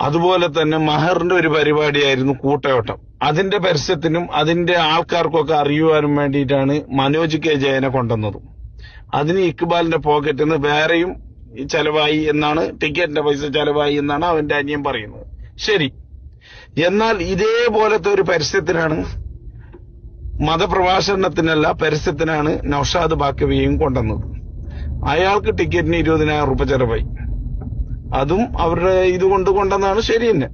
അതുപോലെ തന്നെ മഹറിന്റെ ഒരു പരിപാടിയായിരുന്നു കൂട്ടയോട്ടം. അതിന്റെ പരസ്യത്തിനും അതിന്റെ ആൾക്കാർക്കൊക്കെ അറിയുവാനും വേണ്ടിയിട്ടാണ് മനോജ് കെ ജയനെ കൊണ്ടുവന്നതും. അതിന് ഇക്ബാലിന്റെ പോക്കറ്റിൽ നിന്ന് വേറെയും ചെലവായി എന്നാണ്, ടിക്കറ്റിന്റെ പൈസ ചെലവായി എന്നാണ് അവന്റെ അനിയൻ പറയുന്നത്. ശരി, എന്നാൽ ഇതേപോലത്തെ ഒരു പരസ്യത്തിനാണ്, മതപ്രഭാഷണത്തിനല്ല പരസ്യത്തിനാണ് നൗഷാദ് ബാക്കവിയെയും കൊണ്ടുവന്നത്. അയാൾക്ക് ടിക്കറ്റിന് 20,000 രൂപ ചെലവായി. അതും അവരുടെ ഇതുകൊണ്ട് കൊണ്ടെന്നാണ്, ശരി തന്നെ.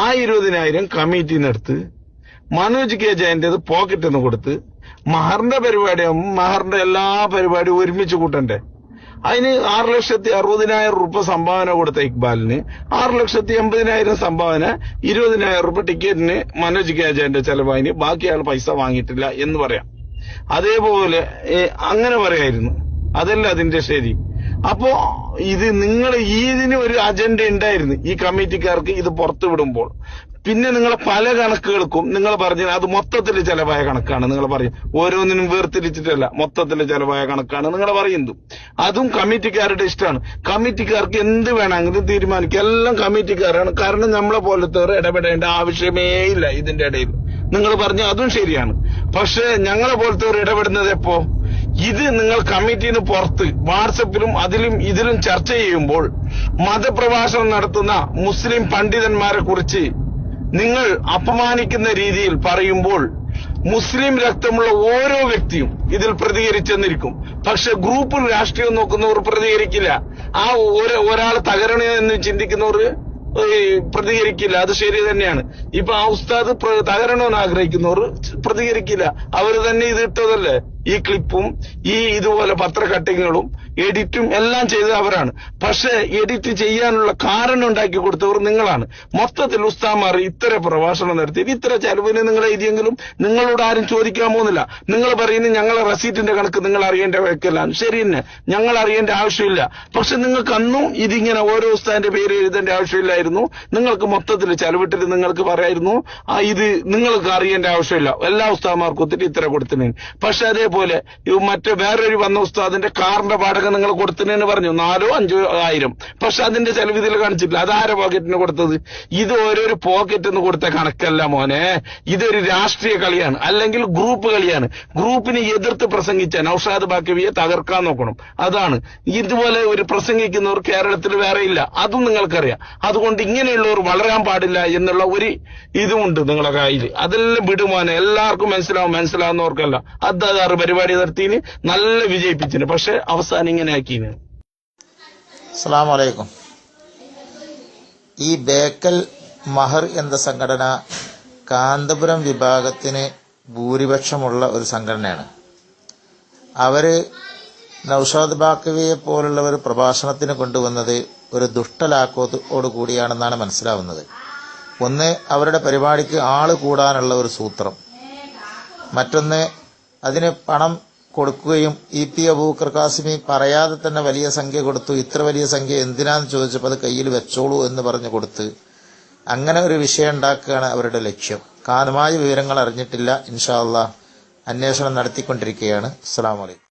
ആ 20,000 കമ്മിറ്റിന്നെടുത്ത് മനോജ് കെ ജയന്റേത് പോക്കറ്റിൽ നിന്ന് കൊടുത്ത് മഹറിന്റെ പരിപാടിയാകുമ്പോൾ മഹറിന്റെ എല്ലാ പരിപാടിയും ഒരുമിച്ച് കൂട്ടണ്ടേ? അതിന് 6,60,000 രൂപ സംഭാവന കൊടുത്ത ഇക്ബാലിന് 6,80,000 സംഭാവന, 20,000 രൂപ ടിക്കറ്റിന് മനോജ് കെ ജയന്റെ ചെലവായിന്, ബാക്കി ആൾ പൈസ വാങ്ങിയിട്ടില്ല എന്ന് പറയാം. അതേപോലെ അങ്ങനെ പറയായിരുന്നു. അതല്ല അതിന്റെ ശരി. അപ്പോ ഇത് നിങ്ങൾ ഇതിന് ഒരു അജണ്ട ഉണ്ടായിരുന്നു ഈ കമ്മിറ്റിക്കാർക്ക് ഇത് പുറത്തു വിടുമ്പോൾ. പിന്നെ നിങ്ങൾ പല കണക്കുകൾക്കും നിങ്ങൾ പറഞ്ഞു അത് മൊത്തത്തിൽ ചെലവായ കണക്കാണ്. നിങ്ങൾ പറയും ഓരോന്നിനും വേർതിരിച്ചിട്ടല്ല, മൊത്തത്തിൽ ചെലവായ കണക്കാണ് നിങ്ങൾ പറയുന്നത്. അതും കമ്മിറ്റിക്കാരുടെ ഇഷ്ടമാണ്. കമ്മിറ്റിക്കാർക്ക് എന്ത് വേണമെങ്കിലും തീരുമാനിക്കുക, എല്ലാം കമ്മിറ്റിക്കാരാണ്. കാരണം നമ്മളെ പോലത്തെ ഇടപെടേണ്ട ആവശ്യമേ ഇല്ല ഇതിന്റെ ഇടയിൽ. നിങ്ങൾ പറഞ്ഞു അതും ശരിയാണ്. പക്ഷെ ഞങ്ങളെ പോലത്തെ ഇടപെടുന്നത് എപ്പോ? ഇത് നിങ്ങൾ കമ്മിറ്റിന്ന് പുറത്ത് വാട്സപ്പിലും അതിലും ഇതിലും ചർച്ച ചെയ്യുമ്പോൾ മതപ്രഭാഷണം നടത്തുന്ന മുസ്ലിം പണ്ഡിതന്മാരെ കുറിച്ച് നിങ്ങൾ അപമാനിക്കുന്ന രീതിയിൽ പറയുമ്പോൾ മുസ്ലിം രക്തമുള്ള ഓരോ വ്യക്തിയും ഇതിൽ പ്രതികരിച്ചെന്നിരിക്കും. പക്ഷെ ഗ്രൂപ്പിൽ രാഷ്ട്രീയം നോക്കുന്നവർ പ്രതികരിക്കില്ല. ആ ഒരാൾ തകരണ എന്ന് ചിന്തിക്കുന്നവർ പ്രതികരിക്കില്ല. അത് ശരി തന്നെയാണ്. ഇപ്പൊ ആ ഉസ്താദ് തകരണമെന്ന് ആഗ്രഹിക്കുന്നവർ പ്രതികരിക്കില്ല. അവര് തന്നെ ഇത് ഇട്ടതല്ലേ ഈ ക്ലിപ്പും ഈ ഇതുപോലെ പത്ര കട്ടിങ്ങുകളും എഡിറ്റും എല്ലാം ചെയ്തത് അവരാണ്. പക്ഷെ എഡിറ്റ് ചെയ്യാനുള്ള കാരണം ഉണ്ടാക്കി കൊടുത്തവർ നിങ്ങളാണ്. മൊത്തത്തിൽ ഉസ്താദ്മാർ ഇത്ര പ്രഭാഷണം നടത്തി ഇത്ര ചെലവിന് നിങ്ങൾ എഴുതിയെങ്കിലും നിങ്ങളോട് ആരും ചോദിക്കാൻ പോകുന്നില്ല. നിങ്ങൾ പറയുന്നത് ഞങ്ങളെ റെസീറ്റിന്റെ കണക്ക് നിങ്ങൾ അറിയേണ്ട വയ്ക്കലാണ്. ശരി തന്നെ, ഞങ്ങൾ അറിയേണ്ട ആവശ്യമില്ല. പക്ഷെ നിങ്ങൾക്ക് അന്നും ഇതിങ്ങനെ ഓരോ ഉസ്താദിന്റെ പേര് എഴുതേണ്ട ആവശ്യമില്ലായിരുന്നു. നിങ്ങൾക്ക് മൊത്തത്തിൽ ചെലവിട്ടിട്ട് നിങ്ങൾക്ക് പറയായിരുന്നു ഇത് നിങ്ങൾക്ക് അറിയേണ്ട ആവശ്യമില്ല, എല്ലാ ഉസ്താദ്മാർക്കും ഒത്തിരി ഇത്ര കൊടുത്തിനു. പക്ഷെ അതേപോലെ മറ്റേ വേറൊരു വന്ന ഉസ്താദിന്റെ കാറിന്റെ വാടക നിങ്ങൾ കൊടുത്തിനെന്ന് പറഞ്ഞു 4,000-5,000. പക്ഷെ അതിന്റെ ചെലവ് ഇതിൽ കാണിച്ചിട്ടില്ല. അതാരെ പോക്കറ്റിന് കൊടുത്തത്? ഇത് ഓരോരു പോക്കറ്റിന് കൊടുത്ത കണക്കല്ല മോനെ, ഇതൊരു രാഷ്ട്രീയ കളിയാണ്, അല്ലെങ്കിൽ ഗ്രൂപ്പ് കളിയാണ്. ഗ്രൂപ്പിനെ എതിർത്ത് പ്രസംഗിച്ച നൗഷാദ് ബാക്കവിയെ തകർക്കാൻ നോക്കണം. അതാണ്. ഇതുപോലെ ഒരു പ്രസംഗിക്കുന്നവർ കേരളത്തിൽ വേറെ ഇല്ല, അതും നിങ്ങൾക്കറിയാം. അതുകൊണ്ട് ഇങ്ങനെയുള്ളവർ വളരാൻ പാടില്ല എന്നുള്ള ഒരു ഇതുമുണ്ട് നിങ്ങളെ കയ്യിൽ. അതെല്ലാം വിടുമോനെ, എല്ലാവർക്കും മനസ്സിലാവുന്നവർക്കല്ല. അതാറ് പരിപാടി നടത്തിന് നല്ല വിജയിപ്പിച്ചിന്, പക്ഷെ അവസാനം ഇങ്ങനെ ആക്കീന്. അസ്സലാമു അലൈക്കും. ഈ ബേക്കൽ മഹർ എന്ന സംഘടന കാന്തപുരം വിഭാഗത്തിന് ഭൂരിപക്ഷമുള്ള ഒരു സംഘടനയാണ്. അവര് നൗഷാദ് ബാക്കവിയെ പോലുള്ളവർ പ്രഭാഷണത്തിന് കൊണ്ടുവന്നത് ഒരു ദുഷ്ടലാക്കോട് കൂടിയാണെന്നാണ് മനസ്സിലാവുന്നത്. ഒന്ന്, അവരുടെ പരിപാടിക്ക് ആള് കൂടാനുള്ള ഒരു സൂത്രം. മറ്റൊന്ന്, അതിന് പണം കൊടുക്കുകയും EP അബൂബക്കർ കാസിമി പറയാതെ തന്നെ വലിയ സംഖ്യ കൊടുത്തു. ഇത്ര വലിയ സംഖ്യ എന്തിനാന്ന് ചോദിച്ചപ്പോൾ അത് കയ്യിൽ വെച്ചോളൂ എന്ന് പറഞ്ഞു കൊടുത്ത് അങ്ങനെ ഒരു വിഷയം ഉണ്ടാക്കുകയാണ് അവരുടെ ലക്ഷ്യം. കാര്യമായ വിവരങ്ങൾ അറിഞ്ഞിട്ടില്ല. ഇൻഷാ അല്ലാഹ് അന്വേഷണം നടത്തിക്കൊണ്ടിരിക്കുകയാണ്. അസ്സലാമു അലൈക്കും.